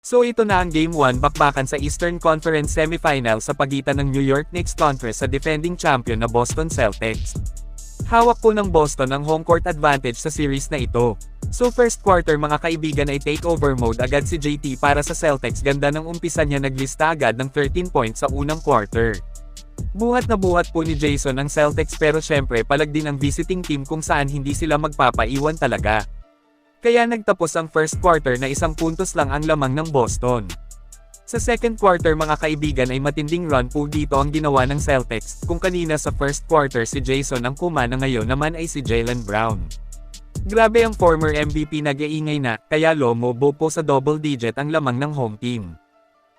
So ito na ang Game 1 bakbakan sa Eastern Conference Semifinal sa pagitan ng New York Knicks kontra sa defending champion na Boston Celtics. Hawak po ng Boston ang home court advantage sa series na ito. So first quarter mga kaibigan ay takeover mode agad si JT para sa Celtics, ganda ng umpisa niya, naglista agad ng 13 points sa unang quarter. Buhat na buhat po ni Jason ang Celtics, pero syempre palag din ang visiting team kung saan hindi sila magpapaiwan talaga. Kaya nagtapos ang first quarter na 1 puntos lang ang lamang ng Boston. Sa second quarter mga kaibigan ay matinding run po dito ang ginawa ng Celtics, kung kanina sa first quarter si Jason ang kumana, ngayon naman ay si Jaylen Brown. Grabe, ang former MVP nag-iingay na, kaya lomobo po sa double digit ang lamang ng home team.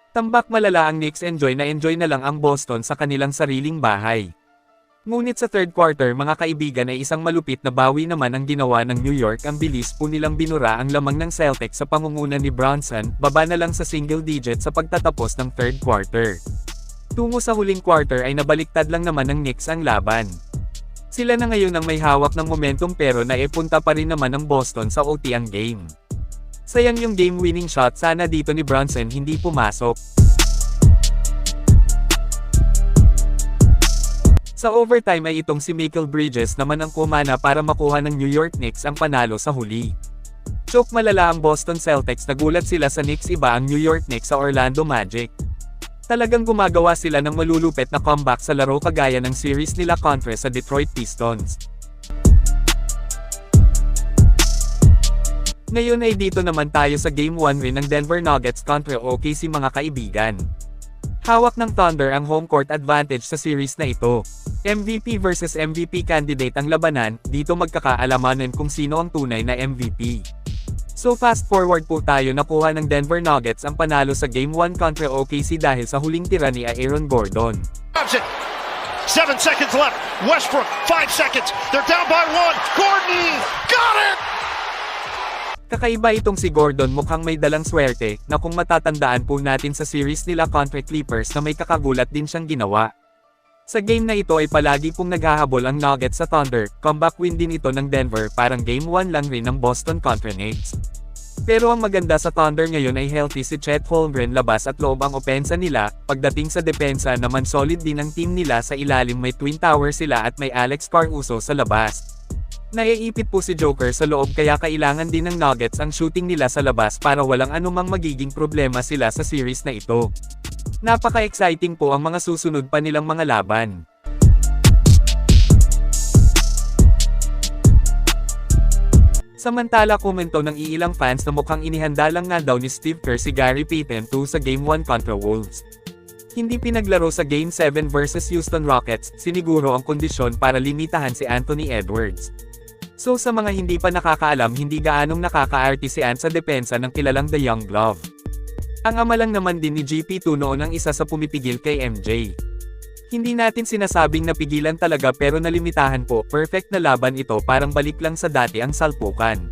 Tambak malala ang Knicks, enjoy na lang ang Boston sa kanilang sariling bahay. Ngunit sa third quarter mga kaibigan ay isang malupit na bawi naman ang ginawa ng New York. Ang bilis po nilang binura ang lamang ng Celtics sa pangunguna ni Bronson, baba na lang sa single digit sa pagtatapos ng third quarter. Tungo sa huling quarter ay nabaliktad lang naman ng Knicks ang laban. Sila na ngayon ang may hawak ng momentum, pero naipunta pa rin naman ng Boston sa OT ang game. Sayang yung game-winning shot sana dito ni Bronson, hindi pumasok. Sa overtime ay itong si Mikal Bridges naman ang kumana para makuha ng New York Knicks ang panalo sa huli. Choke malala ang Boston Celtics, nagulat sila sa Knicks, iba ang New York Knicks sa Orlando Magic. Talagang gumagawa sila ng malulupet na comeback sa laro kagaya ng series nila kontra sa Detroit Pistons. Ngayon ay dito naman tayo sa Game 1 win ng Denver Nuggets kontra OKC mga kaibigan. Hawak ng Thunder ang home court advantage sa series na ito. MVP versus MVP candidate ang labanan, dito magkakaalamanan kung sino ang tunay na MVP. So fast forward po tayo, nakuha ng Denver Nuggets ang panalo sa Game 1 kontra OKC dahil sa huling tira ni Aaron Gordon. 7 seconds left, Westbrook, 5 seconds, they're down by 1, Gordon, got it! Kakaiba itong si Gordon, mukhang may dalang swerte, na kung matatandaan po natin sa series nila kontra Clippers na may kakagulat din siyang ginawa. Sa game na ito ay palagi pong naghahabol ang Nuggets sa Thunder, comeback win din ito ng Denver, parang Game 1 lang rin ng Boston kontra Knicks. Pero ang maganda sa Thunder ngayon ay healthy si Chet Holmgren, labas at loob ang opensa nila. Pagdating sa depensa naman solid din ang team nila, sa ilalim may Twin Tower sila at may Alex Caruso sa labas. Naiipit po si Joker sa loob, kaya kailangan din ng Nuggets ang shooting nila sa labas para walang anumang magiging problema sila sa series na ito. Napaka-exciting po ang mga susunod pa nilang mga laban. Samantala komento ng iilang fans na mukhang inihanda lang nga daw ni Steve Kerr si Gary Payton 2 sa Game 1 kontra Wolves. Hindi pinaglaro sa Game 7 versus Houston Rockets, siniguro ang kondisyon para limitahan si Anthony Edwards. So sa mga hindi pa nakakaalam, hindi gaanong nakaka-artisean sa depensa ng kilalang The Young Glove. Ang ama lang naman din ni GP2 noon ang isa sa pumipigil kay MJ. Hindi natin sinasabing napigilan talaga, pero nalimitahan po. Perfect na laban ito, parang balik lang sa dati ang salpukan.